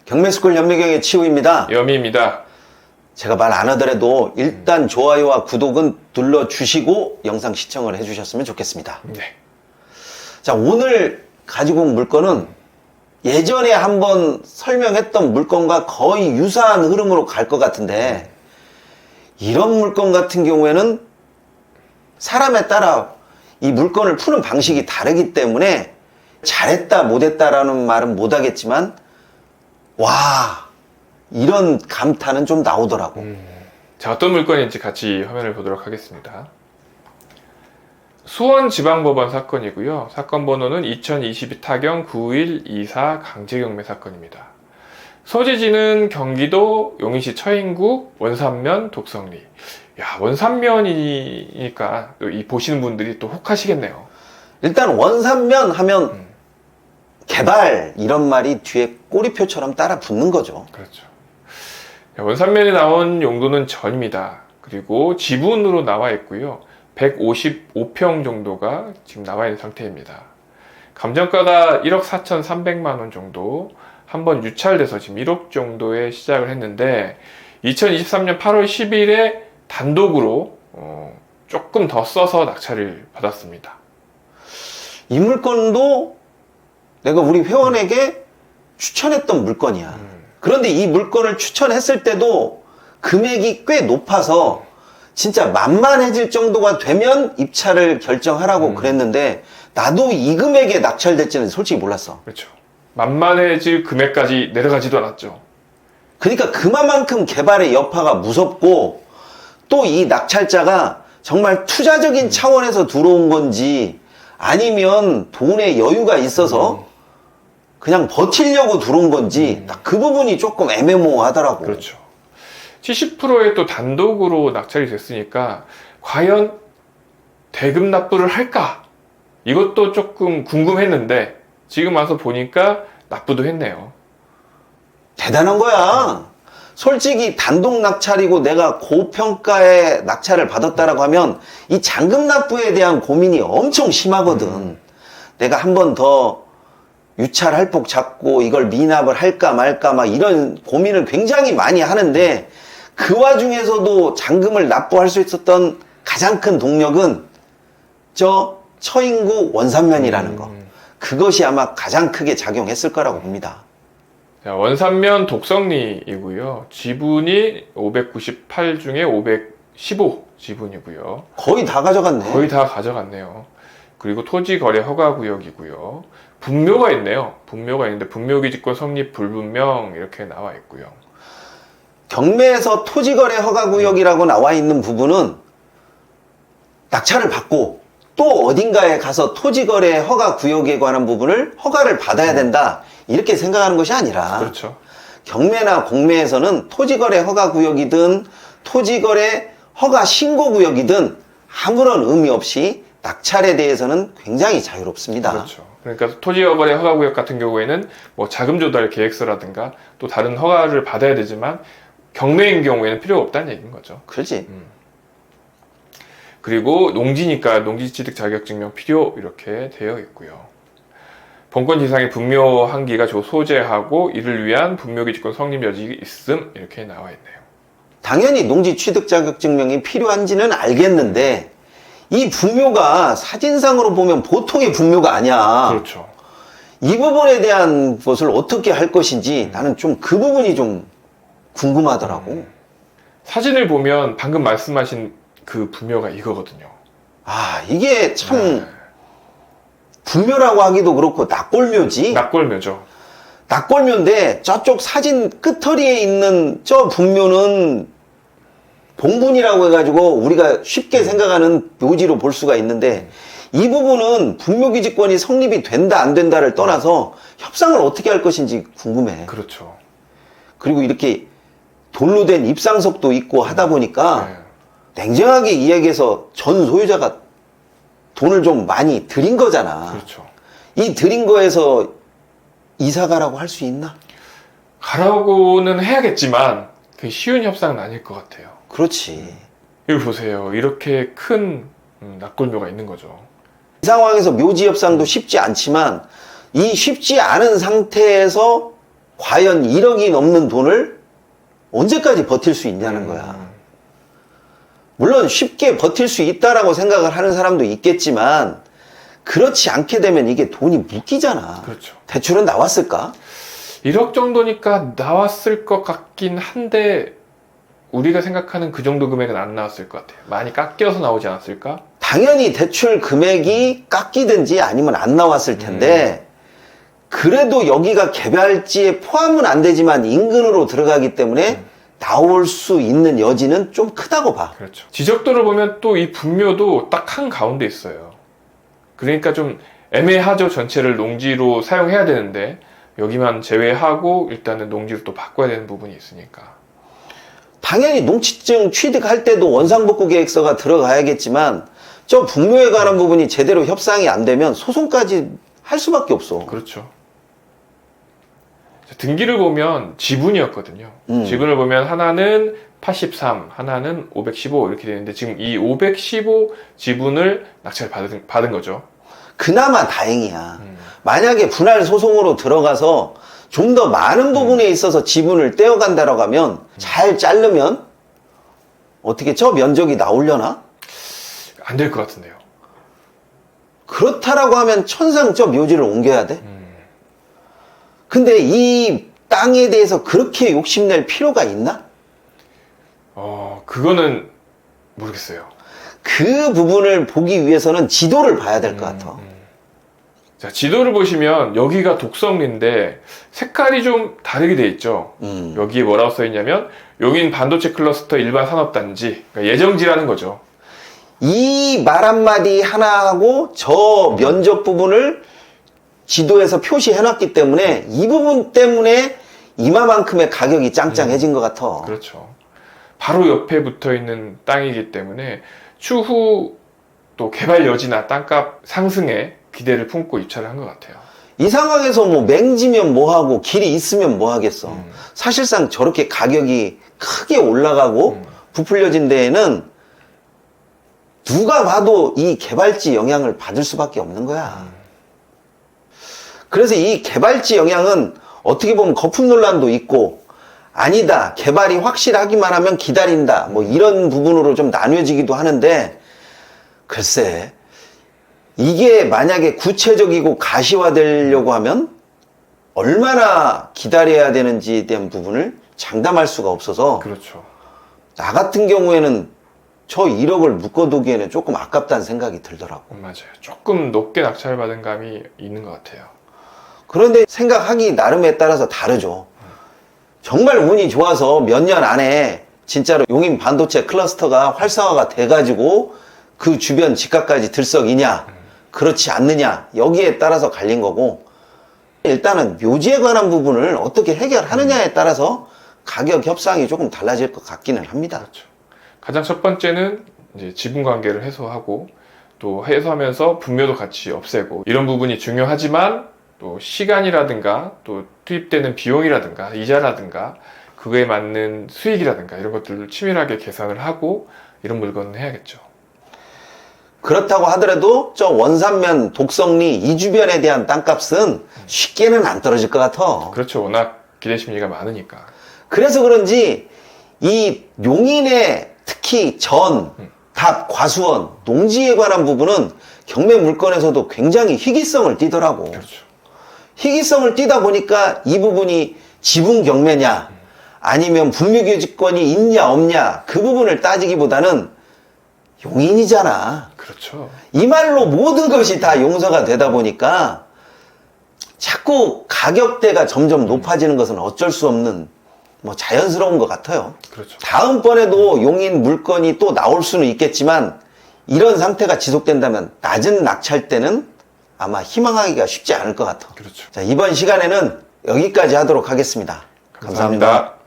경매스쿨 연미경의 치우입니다. 여미입니다. 제가 말 안 하더라도 일단 좋아요와 구독은 눌러주시고 영상 시청을 해주셨으면 좋겠습니다. 네. 자, 오늘 가지고 온 물건은 예전에 한번 설명했던 물건과 거의 유사한 흐름으로 갈 것 같은데, 이런 물건 같은 경우에는 사람에 따라 이 물건을 푸는 방식이 다르기 때문에 잘했다 못했다라는 말은 못하겠지만, 와, 이런 감탄은 좀 나오더라고. 자, 어떤 물건인지 같이 화면을 보도록 하겠습니다. 수원지방법원 사건이고요. 사건 번호는 2022 타경 9124 강제경매 사건입니다. 소재지는 경기도 용인시 처인구 원산면 독성리. 야, 원산면이니까 이 보시는 분들이 또 혹하시겠네요. 일단 원산면 하면 개발 이런 말이 뒤에 꼬리표처럼 따라 붙는 거죠. 그렇죠. 원산면에 나온 용도는 전입니다. 그리고 지분으로 나와 있고요. 155평 정도가 지금 나와 있는 상태입니다. 감정가가 1억 4,300만 원 정도, 한번 유찰돼서 지금 1억 정도에 시작을 했는데 2023년 8월 10일에 단독으로 조금 더 써서 낙찰을 받았습니다. 이 물건도 내가 우리 회원에게 추천했던 물건이야. 그런데 이 물건을 추천했을 때도 금액이 꽤 높아서 진짜 만만해질 정도가 되면 입찰을 결정하라고 그랬는데, 나도 이 금액에 낙찰될지는 솔직히 몰랐어. 그렇죠. 만만해질 금액까지 내려가지도 않았죠. 그러니까 그만큼 개발의 여파가 무섭고, 또 이 낙찰자가 정말 투자적인 차원에서 들어온 건지 아니면 돈에 여유가 있어서 그냥 버티려고 들어온 건지 딱 그 부분이 조금 애매모호하더라고. 그렇죠. 70%에 또 단독으로 낙찰이 됐으니까 과연 대금 납부를 할까? 이것도 조금 궁금했는데 지금 와서 보니까 납부도 했네요. 대단한 거야. 솔직히 단독 낙찰이고 내가 고평가의 낙찰을 받았다라고 하면 이 잔금 납부에 대한 고민이 엄청 심하거든. 내가 한 번 더 유찰 할복 잡고 이걸 미납을 할까 말까 막 이런 고민을 굉장히 많이 하는데, 그 와중에서도 잔금을 납부할 수 있었던 가장 큰 동력은 저 처인구 원산면이라는 거. 그것이 아마 가장 크게 작용했을 거라고 봅니다. 자, 원산면 독성리이고요. 지분이 598 중에 515 지분이고요. 거의 다 가져갔네. 거의 다 가져갔네요. 그리고 토지거래 허가구역이고요. 분묘가 있네요. 분묘가 있는데 분묘기지권 성립 불분명 이렇게 나와 있고요. 경매에서 토지거래 허가구역이라고 나와 있는 부분은 낙찰을 받고 또 어딘가에 가서 토지거래 허가구역에 관한 부분을 허가를 받아야 된다, 이렇게 생각하는 것이 아니라, 그렇죠. 경매나 공매에서는 토지거래 허가구역이든 토지거래 허가 신고구역이든 아무런 의미 없이 낙찰에 대해서는 굉장히 자유롭습니다. 그렇죠. 그러니까 토지거래 허가구역 같은 경우에는 뭐 자금 조달 계획서라든가 또 다른 허가를 받아야 되지만 경매인 경우에는 필요가 없다는 얘기인 거죠. 그렇지. 그리고 농지니까 농지취득 자격증명 필요 이렇게 되어 있고요. 본건 지상의 분묘 한기가 소재하고 이를 위한 분묘기지권 성립 여직이 있음 이렇게 나와 있네요. 당연히 농지 취득 자격증명이 필요한지는 알겠는데, 이 분묘가 사진상으로 보면 보통의 분묘가 아니야. 그렇죠. 이 부분에 대한 것을 어떻게 할 것인지 나는 좀 그 부분이 좀 궁금하더라고. 사진을 보면 방금 말씀하신 그 분묘가 이거거든요. 아, 이게 참 분묘라고 하기도 그렇고 납골묘지. 납골묘죠. 납골묘인데 저쪽 사진 끝터리에 있는 저 분묘는 봉분이라고 해가지고 우리가 쉽게 생각하는 묘지로 볼 수가 있는데, 이 부분은 분묘기지권이 성립이 된다 안 된다를 떠나서 협상을 어떻게 할 것인지 궁금해. 그렇죠. 그리고 이렇게 돌로 된 입상석도 있고 하다 보니까 냉정하게 이야기해서 전 소유자가 돈을 좀 많이 들인 거잖아. 그렇죠. 이 들인 거에서 이사 가라고 할 수 있나? 가라고는 해야겠지만 그게 쉬운 협상은 아닐 것 같아요. 그렇지. 여기 보세요. 이렇게 큰 납골묘가 있는 거죠. 이 상황에서 묘지 협상도 쉽지 않지만, 이 쉽지 않은 상태에서 과연 1억이 넘는 돈을 언제까지 버틸 수 있냐는 거야. 물론 쉽게 버틸 수 있다라고 생각을 하는 사람도 있겠지만 그렇지 않게 되면 이게 돈이 묶이잖아. 그렇죠. 대출은 나왔을까? 1억 정도니까 나왔을 것 같긴 한데 우리가 생각하는 그 정도 금액은 안 나왔을 것 같아요. 많이 깎여서 나오지 않았을까? 당연히 대출 금액이 깎이든지 아니면 안 나왔을 텐데 그래도 여기가 개발지에 포함은 안 되지만 인근으로 들어가기 때문에 나올 수 있는 여지는 좀 크다고 봐. 그렇죠. 지적도를 보면 또 이 분묘도 딱 한 가운데 있어요. 그러니까 좀 애매하죠. 전체를 농지로 사용해야 되는데 여기만 제외하고 일단은 농지로 또 바꿔야 되는 부분이 있으니까. 당연히 농지증 취득할 때도 원상복구 계획서가 들어가야겠지만 저 분묘에 관한 부분이 제대로 협상이 안 되면 소송까지 할 수밖에 없어. 그렇죠. 등기를 보면 지분이었거든요. 지분을 보면 하나는 83, 하나는 515 이렇게 되는데 지금 이 515 지분을 낙찰 받은 거죠. 그나마 다행이야. 만약에 분할 소송으로 들어가서 좀 더 많은 부분에 있어서 지분을 떼어간다라고 하면 잘 자르면 어떻게 저 면적이 나오려나? 안 될 것 같은데요. 그렇다라고 하면 천상 저 묘지를 옮겨야 돼? 근데 이 땅에 대해서 그렇게 욕심낼 필요가 있나? 그거는 모르겠어요. 그 부분을 보기 위해서는 지도를 봐야 될 것 같아. 자, 지도를 보시면 여기가 독성리인데 색깔이 좀 다르게 돼 있죠. 여기에 뭐라고 써 있냐면 용인 반도체 클러스터 일반 산업단지, 그러니까 예정지라는 거죠. 이 말 한마디 하나하고 저 면적 부분을 지도에서 표시해놨기 때문에 이 부분 때문에 이마만큼의 가격이 짱짱해진 것 같아. 그렇죠. 바로 옆에 붙어 있는 땅이기 때문에 추후 또 개발 여지나 땅값 상승에 기대를 품고 입찰을 한 것 같아요. 이 상황에서 뭐 맹지면 뭐하고 길이 있으면 뭐하겠어. 사실상 저렇게 가격이 크게 올라가고 부풀려진 데에는 누가 봐도 이 개발지 영향을 받을 수밖에 없는 거야. 그래서 이 개발지 영향은 어떻게 보면 거품 논란도 있고 아니다 개발이 확실하기만 하면 기다린다 뭐 이런 부분으로 좀 나뉘어지기도 하는데 글쎄 이게 만약에 구체적이고 가시화되려고 하면 얼마나 기다려야 되는지에 대한 부분을 장담할 수가 없어서 그렇죠. 나 같은 경우에는 저 1억을 묶어두기에는 조금 아깝다는 생각이 들더라고. 맞아요. 조금 높게 낙찰받은 감이 있는 것 같아요. 그런데 생각하기 나름에 따라서 다르죠. 정말 운이 좋아서 몇 년 안에 진짜로 용인 반도체 클러스터가 활성화가 돼가지고 그 주변 집값까지 들썩이냐 그렇지 않느냐 여기에 따라서 갈린 거고 일단은 묘지에 관한 부분을 어떻게 해결하느냐에 따라서 가격 협상이 조금 달라질 것 같기는 합니다. 그렇죠. 가장 첫 번째는 이제 지분 관계를 해소하고 또 해소하면서 분묘도 같이 없애고 이런 부분이 중요하지만 또 시간이라든가 또 투입되는 비용이라든가 이자라든가 그거에 맞는 수익이라든가 이런 것들을 치밀하게 계산을 하고 이런 물건은 해야겠죠. 그렇다고 하더라도 저 원산면 독성리 이 주변에 대한 땅값은 쉽게는 안 떨어질 것 같아. 그렇죠. 워낙 기대 심리가 많으니까. 그래서 그런지 이 용인의 특히 전, 답, 과수원, 농지에 관한 부분은 경매 물건에서도 굉장히 희귀성을 띠더라고. 그렇죠. 희귀성을 띠다 보니까 이 부분이 지분 경매냐 아니면 분묘교지권이 있냐 없냐 그 부분을 따지기보다는 용인이잖아. 그렇죠. 이 말로 모든 것이 다 용서가 되다 보니까 자꾸 가격대가 점점 높아지는 것은 어쩔 수 없는 뭐 자연스러운 것 같아요. 그렇죠. 다음번에도 용인 물건이 또 나올 수는 있겠지만 이런 상태가 지속된다면 낮은 낙찰대는 아마 희망하기가 쉽지 않을 것 같아. 그렇죠. 자, 이번 시간에는 여기까지 하도록 하겠습니다. 감사합니다. 감사합니다.